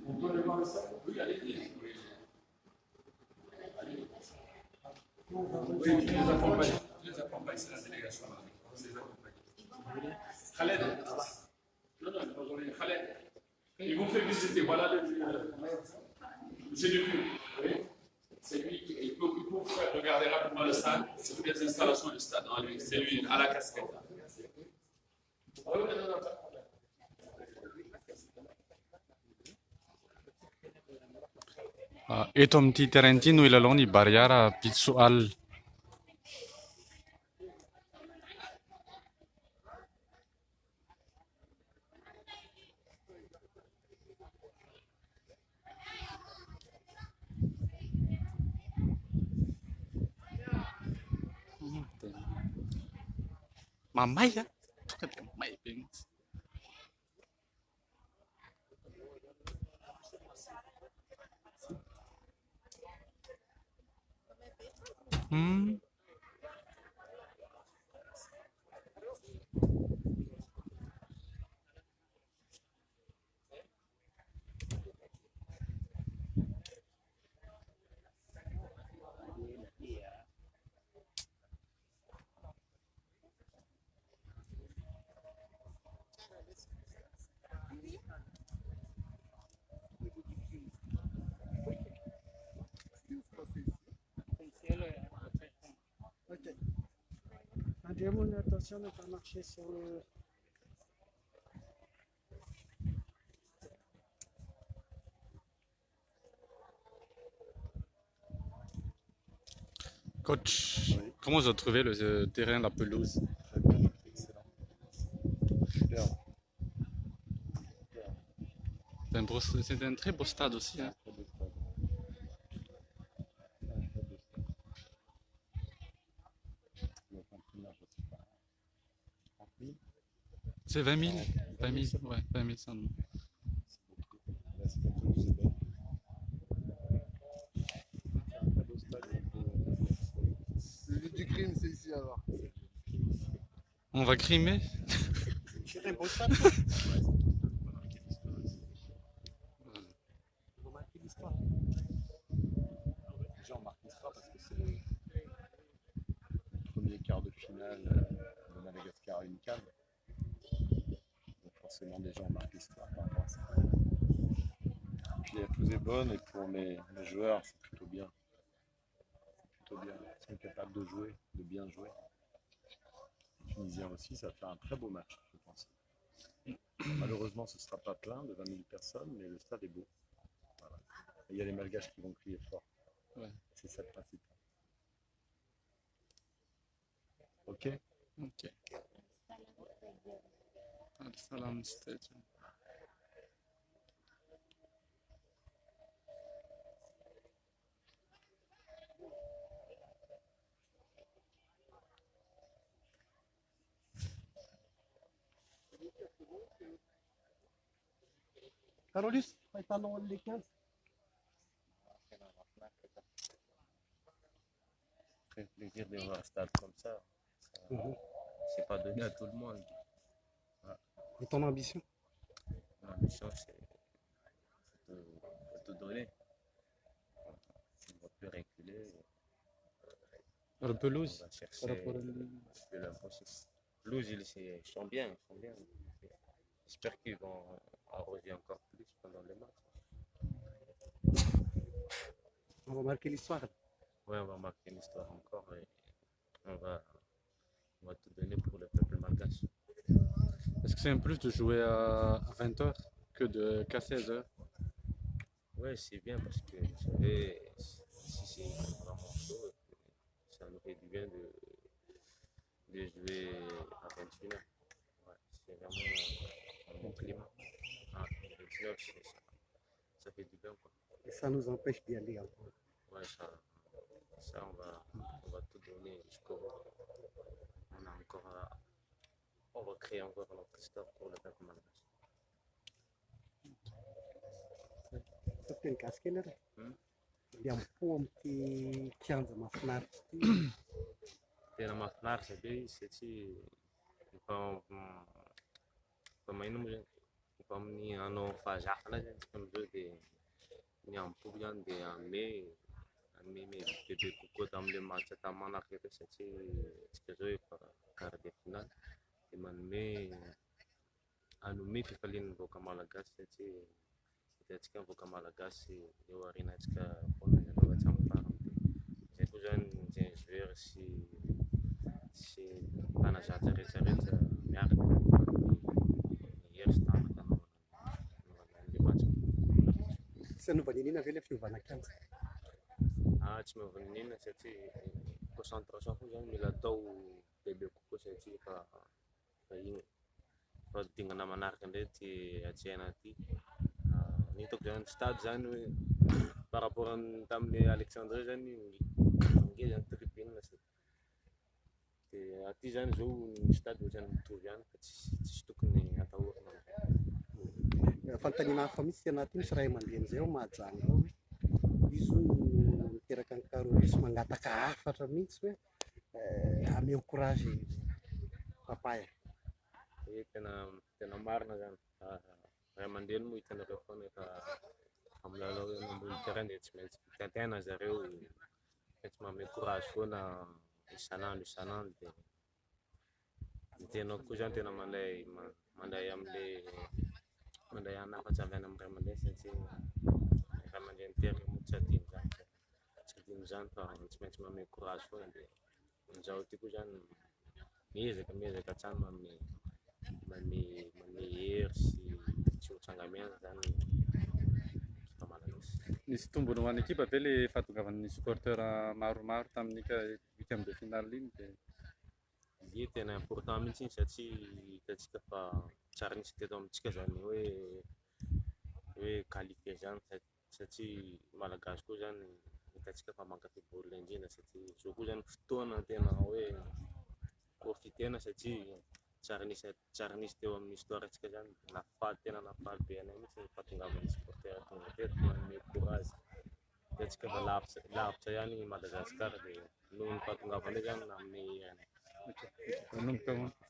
On peut aller voir ça? Oui, allez-y. Oui, tu les accompagnes, c'est la délégation. Tu les accompagnes. Khaled. Non, non, Khaled. Ils vont faire visiter, voilà c'est du but. Oui. C'est lui qui il peut faire regarder rapidement le stade, c'est toutes les installations du stade en lui, c'est lui à la casquette. Oui, non, non, pas de problème. Itom ti Tarantino ilalong ni Barriara Pitsual. Mamaya. Mamaya ping. Ok. Andiamo, attention de ne pas marcher sur le... Coach, comment vous avez trouvé le terrain, la pelouse? Très bien, excellent. Super. C'est un très beau stade aussi. Hein. Très beau stade. Très beau stade. Le conteneur, je sais pas. 30 000. C'est 20 000. 20 000, ouais, 20 000 sans doute. C'est beaucoup. Là, c'est la pelouse est bonne. C'est un très beau stade. Le lieu du crime, c'est ici alors. On va crimer. C'est un beau stade. On va marquer l'histoire. Déjà, on marque l'histoire parce que c'est le premier quart de finale de Madagascar à une CAN. Donc forcément, déjà, on marque l'histoire par rapport à ça. Puis la pelouse est bonne et pour mes joueurs, c'est plutôt bien. C'est plutôt bien. Ils sont capables de jouer, de bien jouer. Les Tunisiens aussi, ça va faire un très beau match, je pense. Malheureusement, ce ne sera pas plein de 20 000 personnes, mais le stade est beau. Voilà. Et il y a les Malgaches qui vont crier fort. Ouais. C'est ça le principal. Ok. Ok. Al Salam Stadium. Carolus, vai estar no les 15. Très plaisir de voir un stade comme ça. C'est pas donné à tout le monde. Et ton ambition? L'ambition, c'est de tout donner. Si on ne peut reculer, La pelouse. on va chercher de l'impossible. Pelouse, ils sont bien, ils sont bien. J'espère qu'ils vont arroser encore plus pendant les matchs. On va marquer l'histoire. Oui, on va marquer une histoire encore et on va tout donner pour le peuple malgache. Est-ce que c'est un plus de jouer à 20h qu'à 16h? Oui, c'est bien parce que vous savez, si c'est vraiment chaud, ça nous fait du bien de jouer à 21h. Ouais, c'est vraiment un bon climat. À 21h, ça fait du bien. Quoi. Et ça nous empêche d'y aller encore. Ouais, ça on va tout donner jusqu'au bout. On va créer encore notre histoire pour le peuple malgache. Tem casca, né? miampo amin'ity kianja mahafinaritra ity. Tena mahafinaritra be izy satria efa maino moa zany efa amin'ny hanao fahazahana zany tsika amizao dia ny ampoly zany dia anome bebe kokoa tam'le match tamanaraka eto satria tsika zao efa quart de finale dia hanome fifalian'ny vahoaka malagasy satria hitantsika ny vahoaka malagasy eo aorianantsika foana zalahy hatramin'ny farany. Zay koa zany ny joueur sy mpanazatra rehetrarehetra miaraka ny hery sy tanaka nanaovan'le match. Tsy novan'inina ve le fiovana kianja? Tsy miova n'inona satria concentration foana zany mila atao bebe kokoa satria efa iny fa dingana manaraka indray ty atsahina aty. Ny hitako zany stade zany hoe par rapport tamin'ny Alexandrie zany ngeza ny tribune dia aty zany zao ny stade ohatrany mitovy ihany fa tsisy tokony atahorana. Fanontaniana hafa mihitsy tena aty misy ray aman-dreny zay ao mahajanga ao hoe izy no miteraka ny terrorisme mangataka hafatra mihitsy hoe hameo courage papaya. Tena marina zany ray aman-dreny moa hitanareo foana efa amilalao eny ambony terrain dia tsy maintsy tentaina zareo maintsy manome courage foana isanandro dia ny tena koa zany tena mandray hanafatsy avy any amin'ny ray aman-dreny satria ray aman-dreny tery moa tsy adino zany fa tsy maintsy manome courage foana dia izaho ty koa zany miezaka hatrany manome hery sy tsy ho tsangamena zany fa malagasy. Nisy tombony ho an'ny ekipa ve le fahatongavan'ny supporter maromaro tamin'ny huitième de finale iny dia ie tena important mihitsy iny satria hitantsika fa tsara nisy teto amintsika zany hoe qualifié zany satria malagasy koa zany hitantsika fa mankafy baolina indrindra satria zao koa zany fotoana tena hoe profitena satria tsara nisy teo amin'ny histoire antsika zany tena nafaly be anay mihitsy ny fahatongavan'ny supporter tonga teto manome courage. Hitantsika fa lavitra ihany Madagasikara dia noho ny fahatongavana zany nanome hery anay.